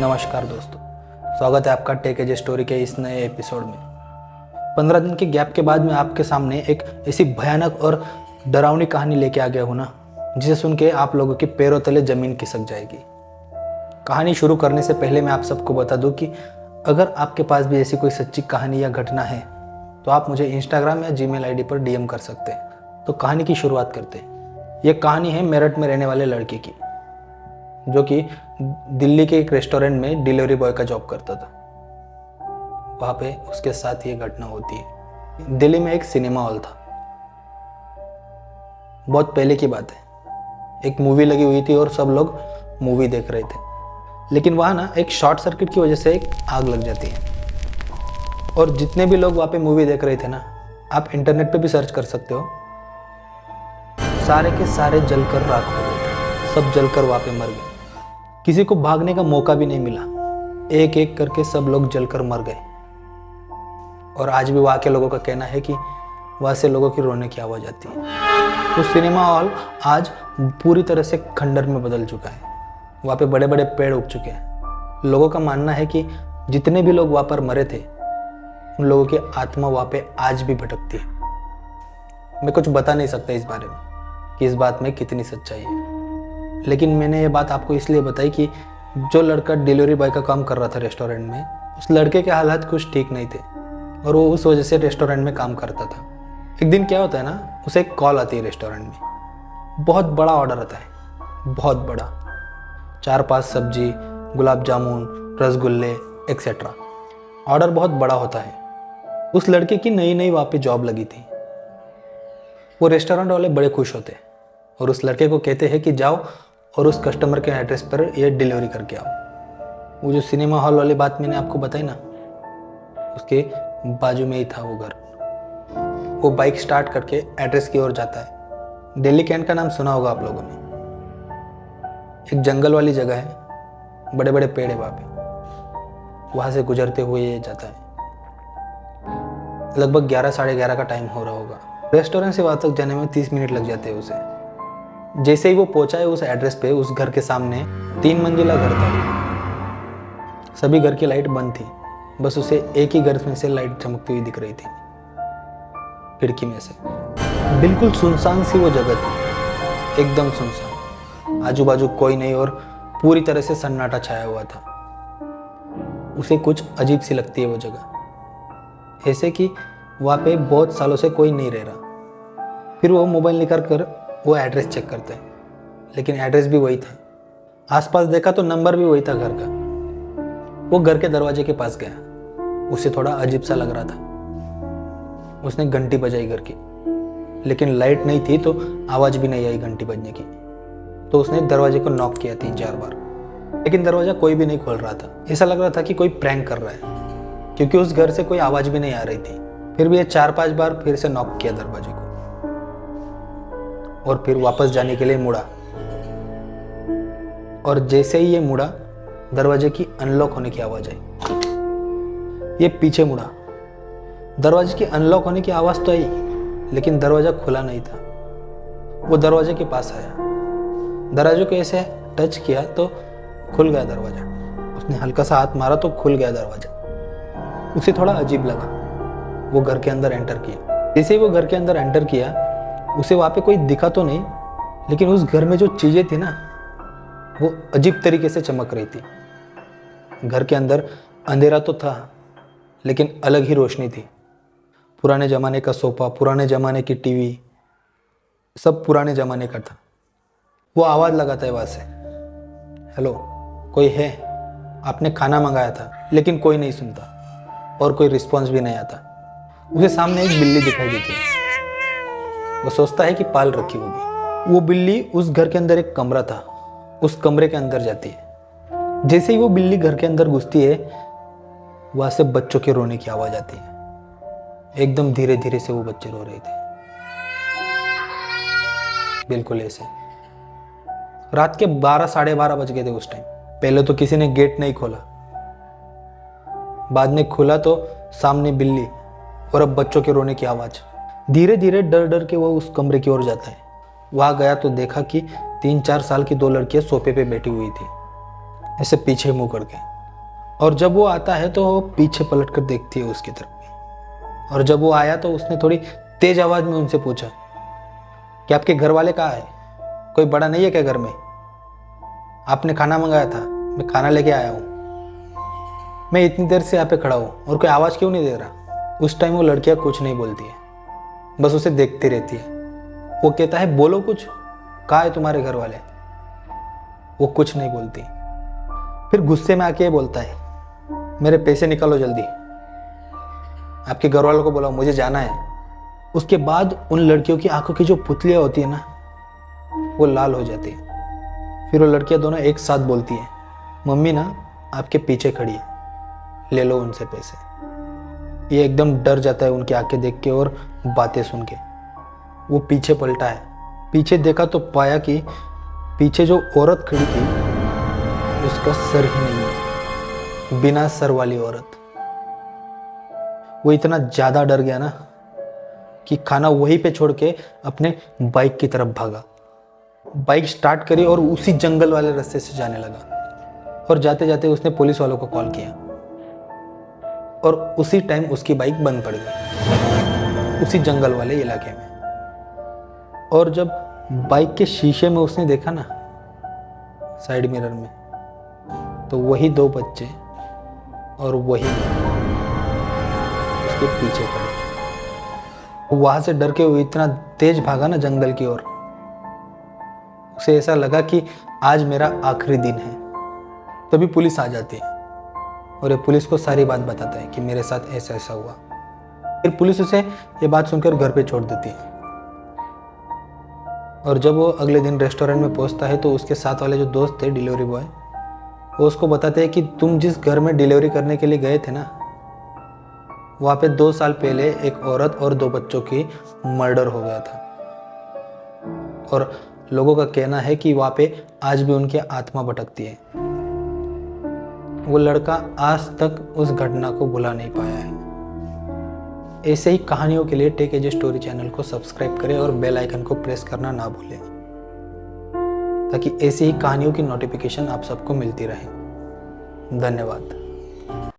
नमस्कार दोस्तों, स्वागत है आपका टेक एज स्टोरी के इस नए एपिसोड में। 15 दिन के गैप के बाद मैं आपके सामने एक ऐसी भयानक और डरावनी कहानी लेके आ गया हूँ ना, जिसे सुन के आप लोगों के पैरों तले ज़मीन खिसक जाएगी। कहानी शुरू करने से पहले मैं आप सबको बता दूँ कि अगर आपके पास भी ऐसी कोई सच्ची कहानी या घटना है तो आप मुझे इंस्टाग्राम या जीमेल आईडी पर डीएम कर सकते हैं। तो कहानी की शुरुआत करते हैं। यह कहानी है मेरठ में रहने वाले लड़के की, जो कि दिल्ली के एक रेस्टोरेंट में डिलीवरी बॉय का जॉब करता था। वहाँ पे उसके साथ ये घटना होती है। दिल्ली में एक सिनेमा हॉल था। बहुत पहले की बात है। एक मूवी लगी हुई थी और सब लोग मूवी देख रहे थे, लेकिन वहाँ ना एक शॉर्ट सर्किट की वजह से एक आग लग जाती है और जितने भी लोग वहाँ पे मूवी देख रहे थे ना, आप इंटरनेट पे भी सर्च कर सकते हो, सारे के सारे जलकर राख हो गए थे। सब जलकर वहाँ पे मर गए। किसी को भागने का मौका भी नहीं मिला। एक एक करके सब लोग जलकर मर गए। और आज भी वहाँ के लोगों का कहना है कि वहाँ से लोगों की रोने की आवाज़ आती है। तो सिनेमा हॉल आज पूरी तरह से खंडर में बदल चुका है। वहाँ पे बड़े बड़े पेड़ उग चुके हैं। लोगों का मानना है कि जितने भी लोग वहाँ पर मरे थे, उन लोगों की आत्मा वहाँ पे आज भी भटकती है। मैं कुछ बता नहीं सकता इस बारे में कि इस बात में कितनी सच्चाई है, लेकिन मैंने ये बात आपको इसलिए बताई कि जो लड़का डिलीवरी बॉय का काम कर रहा था रेस्टोरेंट में, उस लड़के के हालात कुछ ठीक नहीं थे और वो उस वजह से रेस्टोरेंट में काम करता था। एक दिन क्या होता है ना, उसे एक कॉल आती है रेस्टोरेंट में। बहुत बड़ा ऑर्डर आता है, बहुत बड़ा। 4-5 सब्जी, गुलाब जामुन, रसगुल्ले एक्सेट्रा। ऑर्डर बहुत बड़ा होता है। उस लड़के की नई नई वहाँ पे जॉब लगी थी। वो रेस्टोरेंट वाले बड़े खुश होते हैं और उस लड़के को कहते हैं कि जाओ और उस कस्टमर के एड्रेस पर ये डिलीवरी करके आओ। वो जो सिनेमा हॉल वाली बात मैंने आपको बताई ना, उसके बाजू में ही था वो घर। वो बाइक स्टार्ट करके एड्रेस की ओर जाता है। दिल्ली कैंट का नाम सुना होगा आप लोगों ने। एक जंगल वाली जगह है, बड़े बड़े पेड़ है वहाँ पे। वहाँ से गुजरते हुए ये जाता है। लगभग 11 साढ़े 11 का टाइम हो रहा होगा। रेस्टोरेंट से वहाँ तक जाने में 30 मिनट लग जाते हैं उसे। जैसे ही वो पहुंचा है उस एड्रेस पे, उस घर के सामने 3 मंजिला घर था। सभी घर की लाइट बंद थी। बस उसे एक ही घर में से लाइट चमकती हुई दिख रही थी, खिड़की में से। बिल्कुल सुनसान सी वो जगह थी, एकदम सुनसान। आजू बाजू कोई नहीं और पूरी तरह से सन्नाटा छाया हुआ था। उसे कुछ अजीब सी लगती है वो जगह, ऐसे कि वहाँ पे बहुत सालों से कोई नहीं रह रहा। फिर वो मोबाइल निकाल कर वो एड्रेस चेक करते हैं, लेकिन एड्रेस भी वही था। आसपास देखा तो नंबर भी वही था घर का। वो घर के दरवाजे के पास गया। उसे थोड़ा अजीब सा लग रहा था। उसने घंटी बजाई घर की, लेकिन लाइट नहीं थी तो आवाज़ भी नहीं आई घंटी बजने की। तो उसने दरवाजे को नॉक किया 3-4 बार, लेकिन दरवाज़ा कोई भी नहीं खोल रहा था। ऐसा लग रहा था कि कोई प्रैंक कर रहा है, क्योंकि उस घर से कोई आवाज़ भी नहीं आ रही थी। फिर भी ये 4-5 बार फिर से नॉक किया दरवाजे को और फिर वापस जाने के लिए मुड़ा। और जैसे ही ये मुड़ा, दरवाजे की अनलॉक होने की आवाज आई। ये पीछे मुड़ा। दरवाजे की अनलॉक होने की आवाज तो आई, लेकिन दरवाजा खुला नहीं था। वो दरवाजे के पास आया। दरवाजे को ऐसे टच किया तो खुल गया दरवाजा। उसने हल्का सा हाथ मारा तो खुल गया दरवाजा। उसे थोड़ा अजीब लगा। वो घर के अंदर एंटर किया। जैसे ही वो घर के अंदर एंटर किया, उसे वहाँ पे कोई दिखा तो नहीं, लेकिन उस घर में जो चीज़ें थी ना, वो अजीब तरीके से चमक रही थी। घर के अंदर अंधेरा तो था, लेकिन अलग ही रोशनी थी। पुराने ज़माने का सोफ़ा, पुराने ज़माने की टीवी, सब पुराने ज़माने का था। वो आवाज़ लगाता है वहाँ से, हेलो कोई है? आपने खाना मंगाया था, लेकिन कोई नहीं सुनता और कोई रिस्पॉन्स भी नहीं आता। उसे सामने एक बिल्ली दिखाई देती है। वो सोचता है कि पाल रखी होगी। वो बिल्ली उस घर के अंदर एक कमरा था, उस कमरे के अंदर जाती है। जैसे ही वो बिल्ली घर के अंदर घुसती है, वहां से बच्चों के रोने की आवाज आती है। एकदम धीरे धीरे से वो बच्चे रो रहे थे, बिल्कुल ऐसे। रात के 12 साढ़े 12 बज गए थे उस टाइम। पहले तो किसी ने गेट नहीं खोला, बाद में खुला तो सामने बिल्ली और अब बच्चों के रोने की आवाज। धीरे धीरे डर डर के वो उस कमरे की ओर जाता है। वहां गया तो देखा कि 3-4 साल की 2 लड़कियां सोफे पे बैठी हुई थी, ऐसे पीछे मुंह करके। और जब वो आता है तो वो पीछे पलट कर देखती है उसकी तरफ। और जब वो आया तो उसने थोड़ी तेज आवाज में उनसे पूछा कि आपके घर वाले कहाँ है, कोई बड़ा नहीं है क्या घर में? आपने खाना मंगाया था, मैं खाना लेके आया हूँ। मैं इतनी देर से यहाँ पे खड़ा हूँ और कोई आवाज़ क्यों नहीं दे रहा? उस टाइम वो लड़कियाँ कुछ नहीं बोलती है, बस उसे देखती रहती है। वो कहता है बोलो कुछ, कहाँ है तुम्हारे घर वाले? वो कुछ नहीं बोलती। फिर गुस्से में आके ये बोलता है मेरे पैसे निकालो जल्दी, आपके घर वालों को बुलाओ, मुझे जाना है। उसके बाद उन लड़कियों की आंखों की जो पुतलियाँ होती है ना, वो लाल हो जाती है। फिर वो लड़कियां दोनों एक साथ बोलती हैं मम्मी ना आपके पीछे खड़ी है, ले लो उनसे पैसे। ये एकदम डर जाता है उनकी आंखें देख के और बातें सुन के। वो पीछे पलटा है, पीछे देखा तो पाया कि पीछे जो औरत खड़ी थी उसका सर ही नहीं है, बिना सर वाली औरत। वो इतना ज्यादा डर गया ना कि खाना वहीं पे छोड़ के अपने बाइक की तरफ भागा। बाइक स्टार्ट करी और उसी जंगल वाले रास्ते से जाने लगा। और जाते जाते उसने पुलिस वालों को कॉल किया और उसी टाइम उसकी बाइक बंद पड़ गई उसी जंगल वाले इलाके में। और जब बाइक के शीशे में उसने देखा ना, साइड मिरर में, तो वही दो बच्चे और वही उसके पीछे खड़े। वहां से डर के वो इतना तेज भागा ना जंगल की ओर, उसे ऐसा लगा कि आज मेरा आखिरी दिन है। तभी पुलिस आ जाती है और ये पुलिस को सारी बात बताता है कि मेरे साथ ऐसा ऐसा हुआ। फिर पुलिस उसे ये बात सुनकर घर पे छोड़ देती है। और जब वो अगले दिन रेस्टोरेंट में पहुंचता है तो उसके साथ वाले जो दोस्त थे डिलीवरी बॉय, वो उसको बताते हैं कि तुम जिस घर में डिलीवरी करने के लिए गए थे ना, वहाँ पे 2 साल पहले एक औरत और 2 बच्चों की मर्डर हो गया था। और लोगों का कहना है कि वहाँ पे आज भी उनकी आत्मा भटकती है। वो लड़का आज तक उस घटना को भुला नहीं पाया है। ऐसे ही कहानियों के लिए टेक एज स्टोरी चैनल को सब्सक्राइब करें और बेल आइकन को प्रेस करना ना भूलें, ताकि ऐसी ही कहानियों की नोटिफिकेशन आप सबको मिलती रहे। धन्यवाद।